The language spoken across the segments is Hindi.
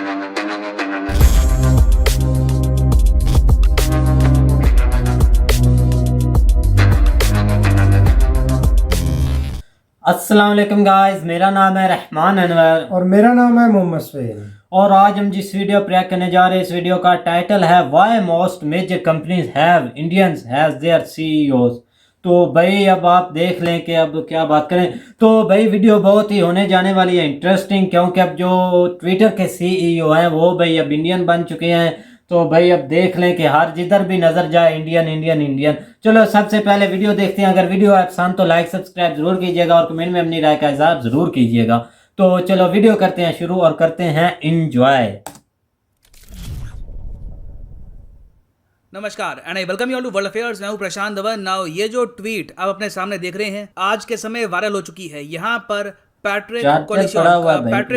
अस्सलाम वालेकुम गाइस, मेरा नाम है रहमान अनवर और मेरा नाम है मोहम्मद सुहेल। और आज हम जिस वीडियो पर रिएक्ट करने जा रहे हैं, इस वीडियो का टाइटल है why most major companies have Indians has their CEOs. तो भाई अब आप देख लें कि अब क्या बात करें। तो भाई वीडियो बहुत ही होने जाने वाली है इंटरेस्टिंग, क्योंकि अब जो ट्विटर के सीईओ हैं वो भाई अब इंडियन बन चुके हैं। तो भाई अब देख लें कि हर जिधर भी नजर जाए इंडियन इंडियन इंडियन। चलो सबसे पहले वीडियो देखते हैं। अगर वीडियो आप पसंद तो लाइक सब्सक्राइब जरूर कीजिएगा और कमेंट में अपनी राय का इज़हार जरूर कीजिएगा। तो चलो वीडियो करते हैं शुरू और करते हैं एंजॉय। नमस्कार and I welcome you all to world affairs. मैं हूं प्रशांत धवन। नाउ ये जो ट्वीट आप अपने सामने देख रहे हैं आज के समय वायरल हो चुकी है। यहाँ पर पैट्रिक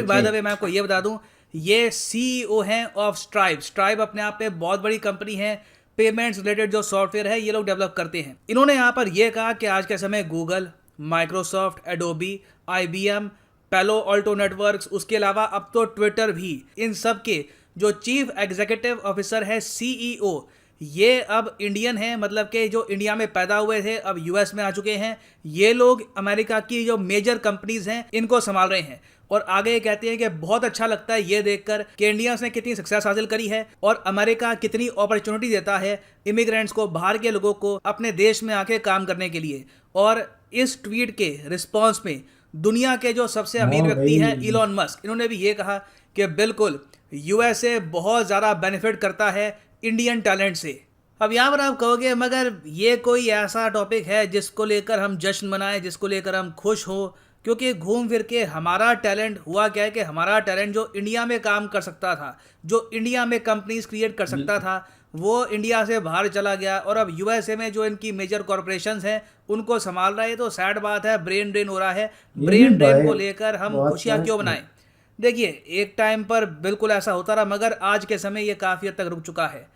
बाय द वे मैं आपको ये बता दूं, ये सीईओ हैं ऑफ स्ट्राइप। स्ट्राइप अपने आप में बहुत बड़ी कंपनी है, पेमेंट्स रिलेटेड जो सॉफ्टवेयर है ये लोग डेवलप करते हैं। इन्होंने यहाँ पर यह कहा कि आज के समय गूगल, माइक्रोसॉफ्ट, एडोबी, IBM, पैलो ऑल्टो नेटवर्क्स, उसके अलावा अब तो ट्विटर भी, इन सब के जो चीफ एग्जीक्यूटिव ऑफिसर है CEO, ये अब इंडियन है। मतलब कि जो इंडिया में पैदा हुए थे अब US में आ चुके हैं। ये लोग अमेरिका की जो मेजर कंपनीज हैं इनको संभाल रहे हैं। और आगे कहते हैं कि बहुत अच्छा लगता है ये देखकर कि इंडिया ने कितनी सक्सेस हासिल करी है और अमेरिका कितनी अपॉर्चुनिटी देता है इमिग्रेंट्स को, बाहर के लोगों को अपने देश में आके काम करने के लिए। और इस ट्वीट के रिस्पॉन्स में दुनिया के जो सबसे अमीर व्यक्ति हैं इलॉन मस्क, इन्होंने भी ये कहा कि बिल्कुल USA बहुत ज़्यादा बेनिफिट करता है इंडियन टैलेंट से। अब यहाँ पर आप कहोगे मगर ये कोई ऐसा टॉपिक है जिसको लेकर हम जश्न मनाएं, जिसको लेकर हम खुश हो, क्योंकि घूम फिर के हमारा टैलेंट हुआ क्या है कि हमारा टैलेंट जो इंडिया में काम कर सकता था, जो इंडिया में कंपनीज क्रिएट कर सकता था, वो इंडिया से बाहर चला गया और अब USA में जो इनकी मेजर कॉरपोरेशंस हैं उनको संभाल रहा है। तो सैड बात है, ब्रेन ड्रेन हो रहा है। ब्रेन ड्रेन को लेकर हम खुशियाँ क्यों बनाएं? देखिए एक टाइम पर बिल्कुल ऐसा होता रहा, मगर आज के समय ये काफ़ी हद तक रुक चुका है।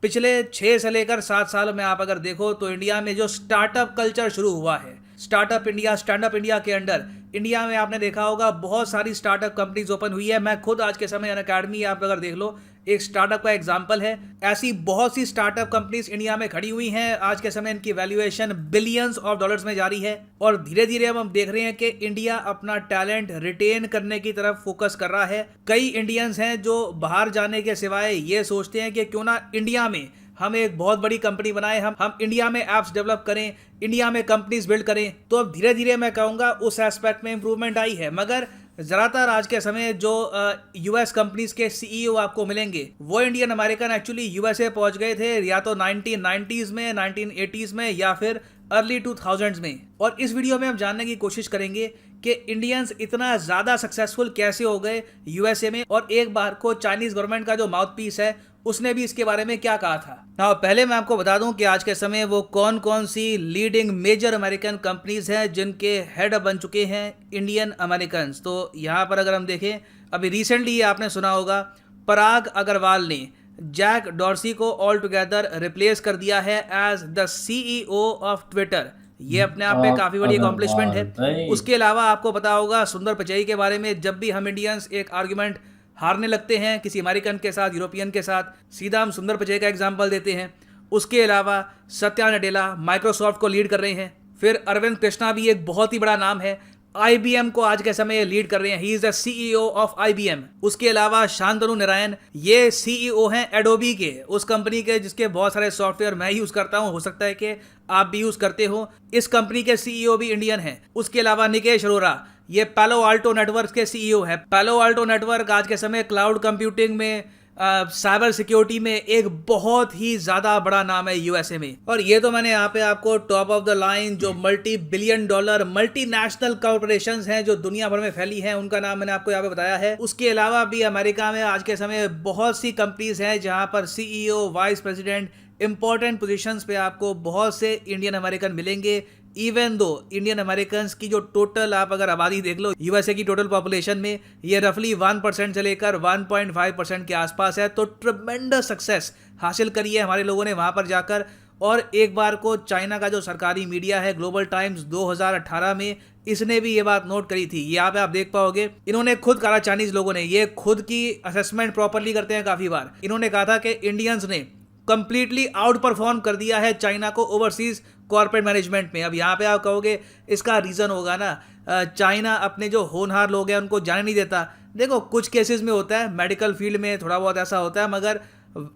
पिछले 6 से लेकर 7 साल में आप अगर देखो तो इंडिया में जो स्टार्टअप कल्चर शुरू हुआ है, स्टार्टअप इंडिया, स्टैंडअप इंडिया के अंडर इंडिया में आपने देखा होगा बहुत सारी स्टार्टअप कंपनीज ओपन हुई है। मैं खुद आज के समय अनअकैडमी आप अगर देख लो एक स्टार्टअप का एग्जांपल है। ऐसी बहुत सी स्टार्टअप कंपनीज इंडिया में खड़ी हुई हैं। आज के समय इनकी वैल्यूएशन बिलियंस ऑफ डॉलर्स में जारी है और धीरे धीरे हम देख रहे हैं कि इंडिया अपना टैलेंट रिटेन करने की तरफ फोकस कर रहा है। कई इंडियंस हैं जो बाहर जाने के सिवाय ये सोचते हैं कि क्यों ना इंडिया में हम एक बहुत बड़ी कंपनी बनाएं, हम इंडिया में ऐप्स डेवलप करें, इंडिया में कंपनीज बिल्ड करें। तो अब धीरे धीरे मैं कहूँगा उस एस्पेक्ट में इंप्रूवमेंट आई है। मगर ज़्यादातर आज के समय जो US कंपनीज के CEO आपको मिलेंगे वो इंडियन अमेरिकन एक्चुअली USA पहुंच गए थे, या तो 1990s में, 1980s में, या फिर अर्ली 2000s में। और इस वीडियो में हम जानने की कोशिश करेंगे कि इंडियंस इतना ज़्यादा सक्सेसफुल कैसे हो गए USA में। और एक बार को चाइनीज़ गवर्नमेंट का जो माउथ पीस है उसने भी इसके बारे में क्या कहा था। ना पहले मैं आपको बता दूं कि आज के समय वो कौन कौन सी लीडिंग मेजर अमेरिकन कंपनीज हैं जिनके हेड बन चुके हैं इंडियन अमेरिकन्स। तो यहाँ पर अगर हम देखें, अभी रिसेंटली आपने सुना होगा पराग अग्रवाल ने जैक डॉर्सी को ऑल टुगेदर रिप्लेस कर दिया है as the CEO of Twitter. ये अपने आप में काफ़ी बड़ी अकॉम्प्लिशमेंट है। उसके अलावा आपको पता होगा सुंदर पिचाई के बारे में। जब भी हम इंडियंस एक आर्ग्यूमेंट हारने लगते हैं किसी अमेरिकन के साथ, यूरोपियन के साथ, सीधा हम सुंदर पिचाई का एग्जांपल देते हैं। उसके अलावा सत्या नडेला माइक्रोसॉफ्ट को लीड कर रहे हैं। फिर अरविंद कृष्णा भी एक बहुत ही बड़ा नाम है, IBM को आज के समय लीड कर रहे हैं, he is the CEO of IBM। उसके अलावा शांतनु नारायण ये CEO हैं एडोबी के, उस कंपनी के जिसके बहुत सारे सॉफ्टवेयर मैं यूज करता हूं, हो सकता है कि आप भी यूज करते हो। इस कंपनी के CEO भी इंडियन हैं। उसके अलावा निकेश अरोरा ये पैलो ऑल्टो नेटवर्क के CEO है। पैलो ऑल्टो नेटवर्क आज के समय क्लाउड कंप्यूटिंग में, साइबर सिक्योरिटी में एक बहुत ही ज़्यादा बड़ा नाम है USA में। और ये तो मैंने यहाँ पे आपको टॉप ऑफ द लाइन जो multi billion dollar multinational corporations हैं जो दुनिया भर में फैली हैं उनका नाम मैंने आपको यहाँ पे बताया है। उसके अलावा भी अमेरिका में आज के समय बहुत सी कंपनीज हैं जहाँ पर CEO, vice president, important positions पे आपको बहुत से इंडियन अमेरिकन मिलेंगे। इवन दो इंडियन अमेरिकन्स की जो टोटल आप अगर आबादी देख लो USA की टोटल पॉपुलेशन में, ये रफली 1% से लेकर 1.5% के आसपास है। तो ट्रेमेंडस सक्सेस हासिल करी है हमारे लोगों ने वहाँ पर जाकर। और एक बार को चाइना का जो सरकारी मीडिया है ग्लोबल टाइम्स 2018 में इसने भी ये बात नोट करी थी। यहाँ पे आप देख पाओगे इन्होंने खुद कहा, चाइनीज लोगों ने ये खुद की असेसमेंट प्रॉपरली करते हैं काफी बार। इन्होंने कहा था कि इंडियंस ने कंप्लीटली आउट परफॉर्म कर दिया है चाइना को ओवरसीज कॉर्पोरेट मैनेजमेंट में। अब यहाँ पे आप कहोगे इसका रीजन होगा ना चाइना अपने जो होनहार लोग हैं उनको जाने नहीं देता। देखो कुछ केसेस में होता है, मेडिकल फील्ड में थोड़ा बहुत ऐसा होता है, मगर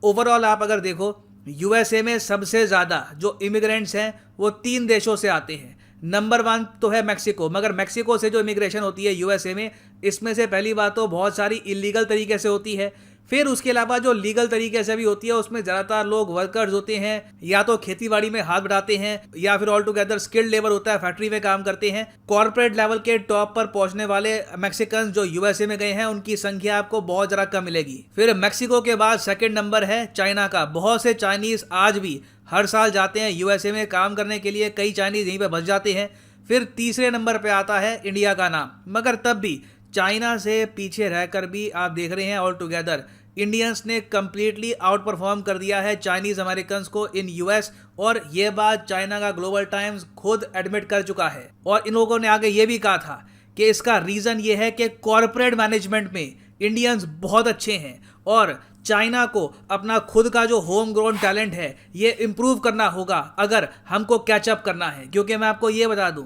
ओवरऑल आप अगर देखो यूएसए में सबसे ज़्यादा जो इमिग्रेंट्स हैं वो 3 देशों से आते हैं। नंबर 1 तो है मैक्सिको, मगर मैक्सिको से जो इमिग्रेशन होती है यूएसए में, इसमें से पहली बात तो बहुत सारी इलीगल तरीके से होती है। फिर उसके अलावा जो लीगल तरीके से भी होती है उसमें ज़्यादातर लोग वर्कर्स होते हैं, या तो खेतीबाड़ी में हाथ बढ़ाते हैं या फिर ऑल टुगेदर स्किल्ड लेबर होता है, फैक्ट्री में काम करते हैं। कॉर्पोरेट लेवल के टॉप पर पहुंचने वाले मैक्सिकन जो यूएसए में गए हैं उनकी संख्या आपको बहुत ज़्यादा कम मिलेगी। फिर मैक्सिको के बाद सेकेंड नंबर है चाइना का। बहुत से चाइनीज़ आज भी हर साल जाते हैं यूएसए में काम करने के लिए, कई चाइनीज़ यहीं पर बस जाते हैं। फिर तीसरे नंबर पर आता है इंडिया का नाम, मगर तब भी चाइना से पीछे रहकर भी आप देख रहे हैं ऑल टुगेदर इंडियंस ने कंप्लीटली आउट परफॉर्म कर दिया है चाइनीज अमेरिकन्स को इन यूएस। और ये बात चाइना का ग्लोबल टाइम्स खुद एडमिट कर चुका है। और इन लोगों ने आगे ये भी कहा था कि इसका रीजन ये है कि कॉर्पोरेट मैनेजमेंट में इंडियंस बहुत अच्छे हैं और चाइना को अपना खुद का जो होम ग्रोन टैलेंट है ये इम्प्रूव करना होगा अगर हमको कैचअप करना है। क्योंकि मैं आपको ये बता दूं,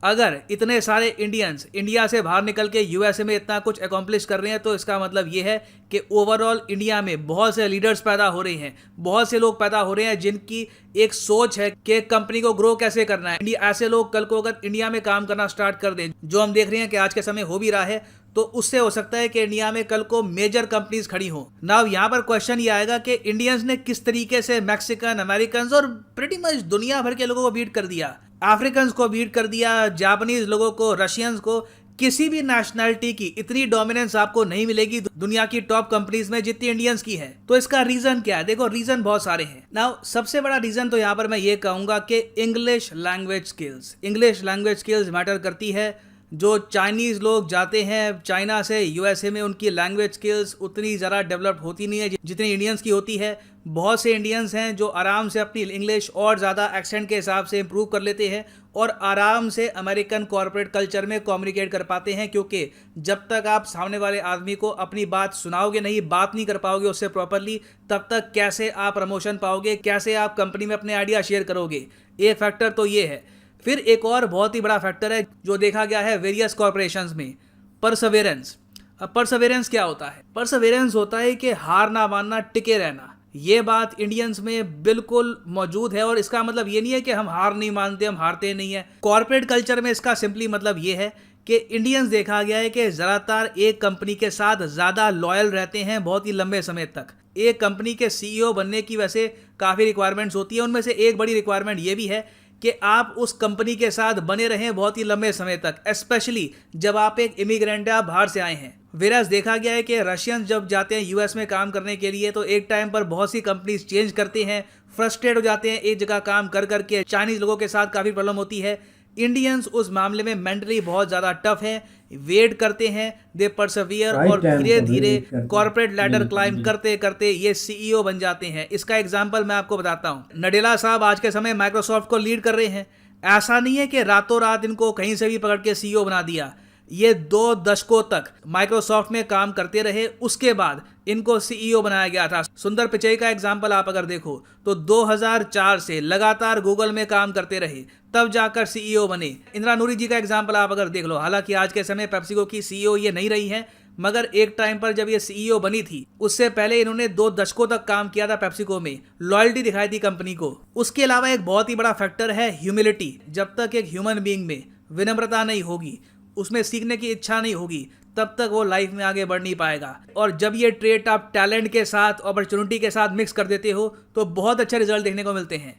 अगर इतने सारे इंडियंस इंडिया से बाहर निकल के यूएसए में इतना कुछ अकॉम्प्लिश कर रहे हैं तो इसका मतलब ये है कि ओवरऑल इंडिया में बहुत से लीडर्स पैदा हो रहे हैं, बहुत से लोग पैदा हो रहे हैं जिनकी एक सोच है कि कंपनी को ग्रो कैसे करना है। ऐसे लोग कल को अगर इंडिया में काम करना स्टार्ट कर दें, जो हम देख रहे हैं कि आज के समय हो भी रहा है, तो उससे हो सकता है कि इंडिया में कल को मेजर कंपनीज खड़ी हो। नाउ यहाँ पर क्वेश्चन ये आएगा कि इंडियंस ने किस तरीके से मैक्सिकन, अमेरिकन और प्रीटी मच दुनिया भर के लोगों को बीट कर दिया, अफ्रीकन्स को बीट कर दिया, जापानीज लोगों को, रशियंस को। किसी भी नेशनैलिटी की इतनी डोमिनेंस आपको नहीं मिलेगी दुनिया की टॉप कंपनीज में जितनी इंडियंस की है। तो इसका रीजन क्या है? देखो रीजन बहुत सारे हैं। नाउ सबसे बड़ा रीजन तो यहाँ पर मैं ये कहूंगा कि इंग्लिश लैंग्वेज स्किल्स मैटर करती है। जो चाइनीज लोग जाते हैं चाइना से यूएसए में, उनकी लैंग्वेज स्किल्स उतनी ज़्यादा डेवलप्ड होती नहीं है जितनी इंडियंस की होती है। बहुत से इंडियंस हैं जो आराम से अपनी इंग्लिश और ज़्यादा एक्सेंट के हिसाब से इम्प्रूव कर लेते हैं और आराम से अमेरिकन कॉर्पोरेट कल्चर में कम्युनिकेट कर पाते हैं। क्योंकि जब तक आप सामने वाले आदमी को अपनी बात सुनाओगे नहीं, बात नहीं कर पाओगे उससे प्रॉपरली, तब तक कैसे आप प्रमोशन पाओगे, कैसे आप कंपनी में अपने आइडिया शेयर करोगे। ये फैक्टर तो ये है। फिर एक और बहुत ही बड़ा फैक्टर है जो देखा गया है वेरियस कॉर्पोरेशंस में, परसवेरेंस। अब परसवेरेंस क्या होता है? परसवेरेंस होता है कि हार ना मानना, टिके रहना। ये बात इंडियंस में बिल्कुल मौजूद है और इसका मतलब ये नहीं है कि हम हार नहीं मानते, हम हारते नहीं है। कॉर्पोरेट कल्चर में इसका सिंपली मतलब ये है कि इंडियंस देखा गया है कि ज़्यादातर एक कंपनी के साथ ज़्यादा लॉयल रहते हैं बहुत ही लंबे समय तक। एक कंपनी के सीईओ बनने की वैसे काफ़ी रिक्वायरमेंट्स होती है, उनमें से एक बड़ी रिक्वायरमेंट ये भी है कि आप उस कंपनी के साथ बने रहें बहुत ही लंबे समय तक, स्पेशली जब आप एक इमिग्रेंट हैं, आप बाहर से आए हैं। वेराज देखा गया है कि रशियंस जब जाते हैं यूएस में काम करने के लिए तो एक टाइम पर बहुत सी कंपनीज चेंज करते हैं, फ्रस्ट्रेट हो जाते हैं एक जगह काम कर करके। चाइनीज लोगों के साथ काफ़ी प्रॉब्लम होती है। इंडियंस उस मामले में मेंटली बहुत ज़्यादा टफ है, वेट करते हैं, दे परसवियर और धीरे धीरे कॉर्पोरेट लैडर क्लाइंब करते करते ये सीईओ बन जाते हैं। इसका एग्जांपल मैं आपको बताता हूँ। नडेला साहब आज के समय माइक्रोसॉफ्ट को लीड कर रहे हैं। ऐसा नहीं है कि रातों रात इनको कहीं से भी पकड़ के सीईओ बना दिया। ये 2 दशकों तक माइक्रोसॉफ्ट में काम करते रहे, उसके बाद इनको सीईओ बनाया गया था। सुंदर पिचई का एग्जाम्पल आप अगर देखो तो 2004 से लगातार गूगल में काम करते रहे, तब जाकर सीईओ बने। इंदिरा नूरी जी का एग्जाम्पल आप अगर देख लो, हालांकि आज के समय पेप्सिको की सीईओ ये नहीं रही है, मगर एक टाइम पर जब ये सीईओ बनी थी उससे पहले इन्होंने 2 दशकों तक काम किया था पेप्सिको में, लॉयल्टी दिखाई थी कंपनी को। उसके अलावा एक बहुत ही बड़ा फैक्टर है ह्यूमिलिटी। जब तक एक ह्यूमन बीइंग में विनम्रता नहीं होगी, उसमें सीखने की इच्छा नहीं होगी, तब तक वो लाइफ में आगे बढ़ नहीं पाएगा। और जब ये ट्रेट आप टैलेंट के साथ, अपॉर्चुनिटी के साथ मिक्स कर देते हो तो बहुत अच्छे रिजल्ट देखने को मिलते हैं।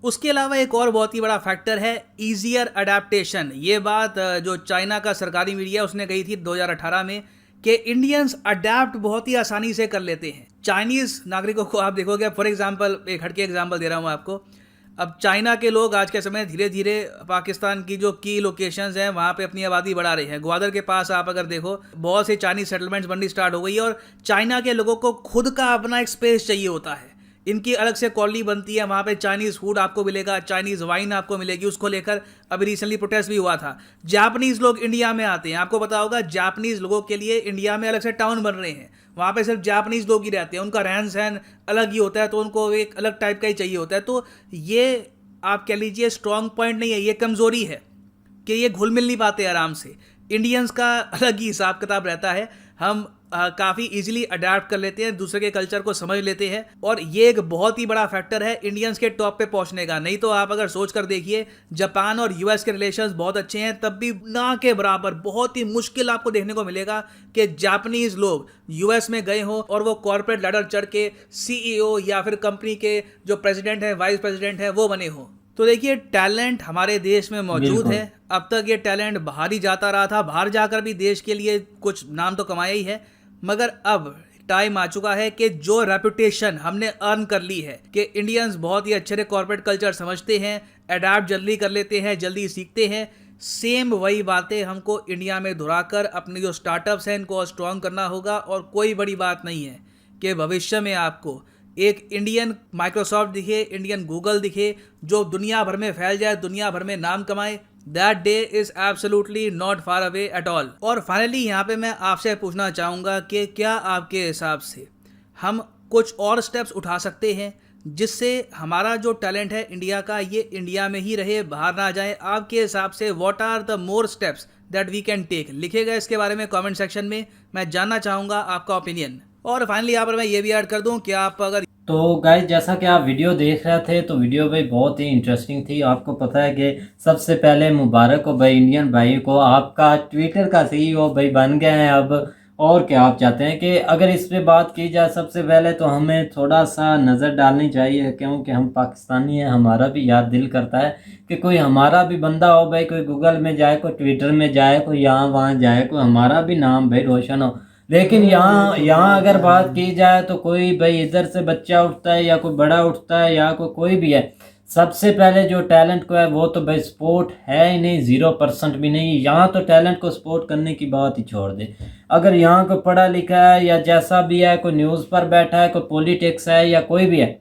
उसके अलावा एक और बहुत ही बड़ा फैक्टर है ईजियर अडेप्टेशन। ये बात जो चाइना का सरकारी मीडिया उसने कही थी 2018 में कि इंडियंस अडेप्ट बहुत ही आसानी से कर लेते हैं। चाइनीज नागरिकों को आप देखोगे, फॉर एग्जांपल एक हटके एग्जांपल दे रहा हूँ आपको। अब चाइना के लोग आज के समय धीरे धीरे पाकिस्तान की जो की लोकेशंस हैं वहाँ पे अपनी आबादी बढ़ा रहे हैं। ग्वादर के पास आप अगर देखो बहुत से चाइनीज सेटलमेंट्स बननी स्टार्ट हो गई है और चाइना के लोगों को खुद का अपना एक स्पेस चाहिए होता है इनकी अलग से कॉलोनी बनती है, वहाँ पे चाइनीज़ फूड आपको मिलेगा, चाइनीज़ वाइन आपको मिलेगी। उसको लेकर अभी रिसेंटली प्रोटेस्ट भी हुआ था। जापानीज़ लोग इंडिया में आते हैं, आपको पता होगा जापानीज़ लोगों के लिए इंडिया में अलग से टाउन बन रहे हैं। वहाँ पे सिर्फ जापानीज़ लोग ही रहते हैं, उनका रहन सहन अलग ही होता है, तो उनको एक अलग टाइप का ही चाहिए होता है। तो ये आप कह लीजिए स्ट्रॉन्ग पॉइंट नहीं है, ये कमज़ोरी है कि ये घुल मिल नहीं पाते आराम से। इंडियंस का अलग ही हिसाब किताब रहता है, हम काफ़ी इजीली अडेप्ट कर लेते हैं, दूसरे के कल्चर को समझ लेते हैं, और ये एक बहुत ही बड़ा फैक्टर है इंडियंस के टॉप पे पहुंचने का। नहीं तो आप अगर सोच कर देखिए, जापान और यूएस के रिलेशंस बहुत अच्छे हैं, तब भी ना के बराबर बहुत ही मुश्किल आपको देखने को मिलेगा कि जापानीज़ लोग यूएस में गए हों और वो कॉर्पोरेट लैडर चढ़ के सीईओ या फिर कंपनी के जो प्रेसिडेंट हैं, वाइस प्रेसिडेंट हैं, वो बने हों। तो देखिए, टैलेंट हमारे देश में मौजूद बिल्कुल। है। अब तक ये टैलेंट बाहर ही जाता रहा था, बाहर जाकर भी देश के लिए कुछ नाम तो कमाया ही है, मगर अब टाइम आ चुका है कि जो रेपुटेशन हमने अर्न कर ली है कि इंडियंस बहुत ही अच्छे से कॉर्पोरेट कल्चर समझते हैं, अडैप्ट जल्दी कर लेते हैं, जल्दी सीखते हैं, सेम वही बातें हमको इंडिया में दोहराकर अपने जो स्टार्टअप्स हैं इनको स्ट्रॉन्ग करना होगा। और कोई बड़ी बात नहीं है कि भविष्य में आपको एक इंडियन माइक्रोसॉफ्ट दिखे, इंडियन गूगल दिखे, जो दुनिया भर में फैल जाए, दुनिया भर में नाम कमाए। That day is absolutely not far away at all. और फाइनली यहाँ पे मैं आपसे पूछना चाहूँगा कि क्या आपके हिसाब से हम कुछ और स्टेप्स उठा सकते हैं जिससे हमारा जो टैलेंट है इंडिया का, ये इंडिया में ही रहे, बाहर ना जाए? आपके हिसाब से what are the more steps that we can take? लिखिएगा इसके बारे में कमेंट सेक्शन में, मैं जानना चाहूँगा आपका ओपिनियन। और फाइनली यहाँ पर मैं ये भी ऐड कर दूँ कि आप अगर तो गाइस, जैसा कि आप वीडियो देख रहे थे तो वीडियो भाई बहुत ही इंटरेस्टिंग थी। आपको पता है कि सबसे पहले मुबारक हो भाई इंडियन भाई को, आपका ट्विटर का सीईओ भाई बन गए हैं अब। और क्या आप चाहते हैं कि अगर इस पे बात की जाए, सबसे पहले तो हमें थोड़ा सा नज़र डालनी चाहिए, क्योंकि हम पाकिस्तानी हैं, हमारा भी यार दिल करता है कि कोई हमारा भी बंदा हो भाई, कोई गूगल में जाए, कोई ट्विटर में जाए, कोई यहाँ वहाँ जाए, कोई हमारा भी नाम भाई रोशन हो। लेकिन यहाँ अगर बात की जाए तो कोई भाई इधर से बच्चा उठता है या कोई बड़ा उठता है या कोई भी है, सबसे पहले जो टैलेंट को है वो तो भाई सपोर्ट है ही नहीं, 0% भी नहीं। यहाँ तो टैलेंट को सपोर्ट करने की बात ही छोड़ दे। अगर यहाँ को पढ़ा लिखा है या जैसा भी है, कोई न्यूज़ पर बैठा है, कोई पॉलिटिक्स है या कोई भी है,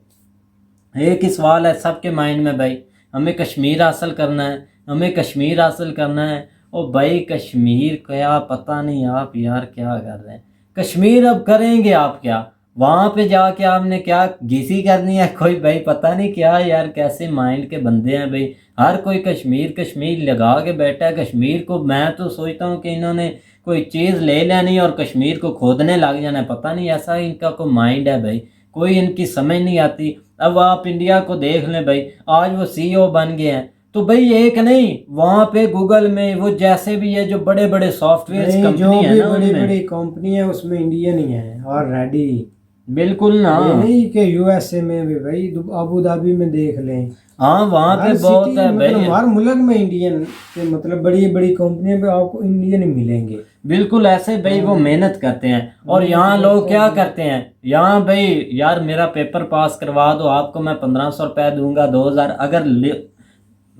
एक ही सवाल है सबके माइंड में भाई, हमें कश्मीर हासिल करना है, हमें कश्मीर हासिल करना है। ओ भाई कश्मीर क्या, पता नहीं आप यार क्या कर रहे हैं कश्मीर, अब करेंगे आप क्या? वहाँ पे जाके आपने क्या घिसी करनी है कोई भाई, पता नहीं क्या यार, कैसे माइंड के बंदे हैं भाई। हर कोई कश्मीर कश्मीर लगा के बैठा है। कश्मीर को मैं तो सोचता हूँ कि इन्होंने कोई चीज़ ले लेनी और कश्मीर को खोदने लग जाना है, पता नहीं ऐसा इनका कोई माइंड है भाई, कोई इनकी समझ नहीं आती। अब आप इंडिया को देख लें भाई, आज वो सीईओ बन गए हैं, तो भाई एक नहीं, वहाँ पे गूगल में वो जैसे भी है जो बड़े बड़े सॉफ्टवेयर कंपनी है ना, बड़ी बड़ी कंपनी है उसमें इंडियन ही है ऑलरेडी। बिल्कुल ना, ये नहीं कि यूएसए में भी भाई, अबू धाबी में देख लें, हाँ वहाँ पे हर बहुत सिटी है मतलब भाई। हर मुल्क में इंडियन के मतलब बड़ी बड़ी कंपनियों पे आपको इंडियन ही मिलेंगे। बिल्कुल ऐसे भाई वो मेहनत करते हैं। और यहाँ लोग क्या करते हैं, यहाँ भाई यार मेरा पेपर पास करवा दो, आपको मैं 1500 रुपये दूंगा, 2000, अगर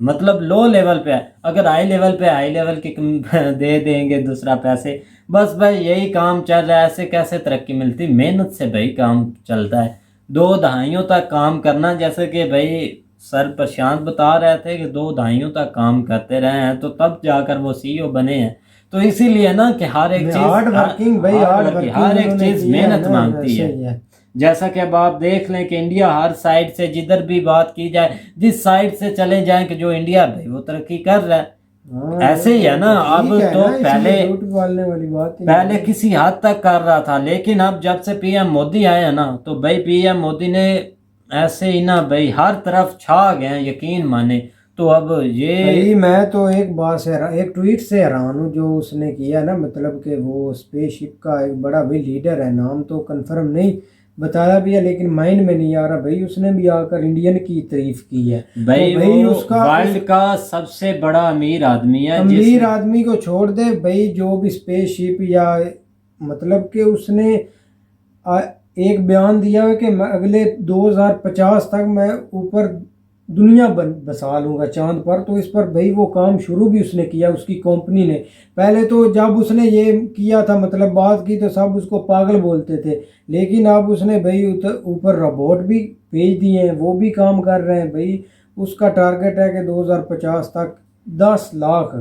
मतलब लो लेवल पे है, अगर हाई लेवल पे हाई लेवल की दे देंगे दूसरा पैसे। बस भाई यही काम चल रहा है। ऐसे कैसे तरक्की मिलती? मेहनत से भाई काम चलता है। 2 दहाइयों तक काम करना, जैसे कि भाई सर प्रशांत बता रहे थे कि 2 दहाइयों तक काम करते रहे हैं तो तब जाकर वो सीईओ बने हैं। तो इसीलिए ना कि हर एक चीज हार्ड वर्किंग भाई, हर एक चीज मेहनत मांगती है। जैसा कि अब आप देख लें कि इंडिया हर साइड से, जिधर भी बात की जाए, जिस साइड से चले जाएं कि जो इंडिया भाई वो तरक्की कर रहा है, ऐसे ही है ना। अब तो पहले किसी हद तक कर रहा था, लेकिन अब जब से पीएम मोदी आए हैं ना, तो भाई पीएम मोदी ने ऐसे ही ना भाई हर तरफ छा गए हैं, यकीन माने। तो अब ये भाई मैं तो एक बात से एक ट्वीट से हैरान हूँ जो उसने किया ना, मतलब कि वो स्पेसशिप का एक बड़ा भाई लीडर है, नाम तो कंफर्म नहीं बताया भी है लेकिन माइंड में नहीं आ रहा भाई, उसने भी आकर इंडियन की तारीफ की है भाई। तो भाई उसका वर्ल्ड का सबसे बड़ा अमीर आदमी है। अमीर आदमी को छोड़ दे भाई, जो भी स्पेसशिप या मतलब कि उसने एक बयान दिया है कि मैं अगले 2050 तक मैं ऊपर दुनिया बसा लूँगा चांद पर। तो इस पर भाई वो काम शुरू भी उसने किया, उसकी कंपनी ने। पहले तो जब उसने ये किया था, मतलब बात की, तो सब उसको पागल बोलते थे, लेकिन अब उसने भाई ऊपर रोबोट भी भेज दिए हैं, वो भी काम कर रहे हैं भाई। उसका टारगेट है कि 2050 तक 10 लाख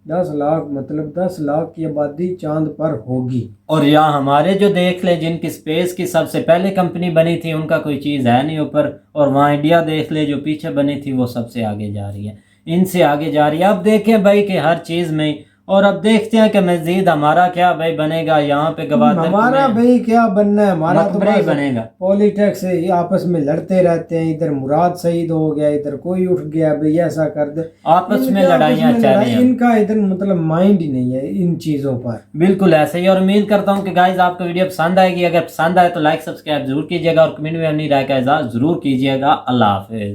मतलब 10 लाख की आबादी चांद पर होगी। और यहाँ हमारे जो देख ले, जिनकी स्पेस की सबसे पहले कंपनी बनी थी, उनका कोई चीज़ है नहीं ऊपर। और वहाँ इंडिया देख ले, जो पीछे बनी थी, वो सबसे आगे जा रही है, इनसे आगे जा रही है। अब देखें भाई कि हर चीज़ में, और अब देखते हैं कि मजीद हमारा क्या भाई बनेगा यहाँ पे गवादर हमारा में। भाई क्या बनना है, हमारा तो मकबरा ही बस बनेगा। पॉलिटिक्स है, ये आपस में लड़ते रहते हैं। इधर मुराद शहीद हो गया, इधर कोई उठ गया भाई ऐसा कर दे, आपस में इनके लड़ाइयाँ चल रही हैं। इनका इधर मतलब माइंड ही नहीं है इन चीज़ों पर। बिल्कुल ऐसे ही। और उम्मीद करता हूँ कि गाइज आपको वीडियो पसंद आएगी। अगर पसंद आए तो लाइक सब्सक्राइब जरूर कीजिएगा और कमेंट में अपनी राय का इज़हार जरूर कीजिएगा। अल्लाह हाफिज।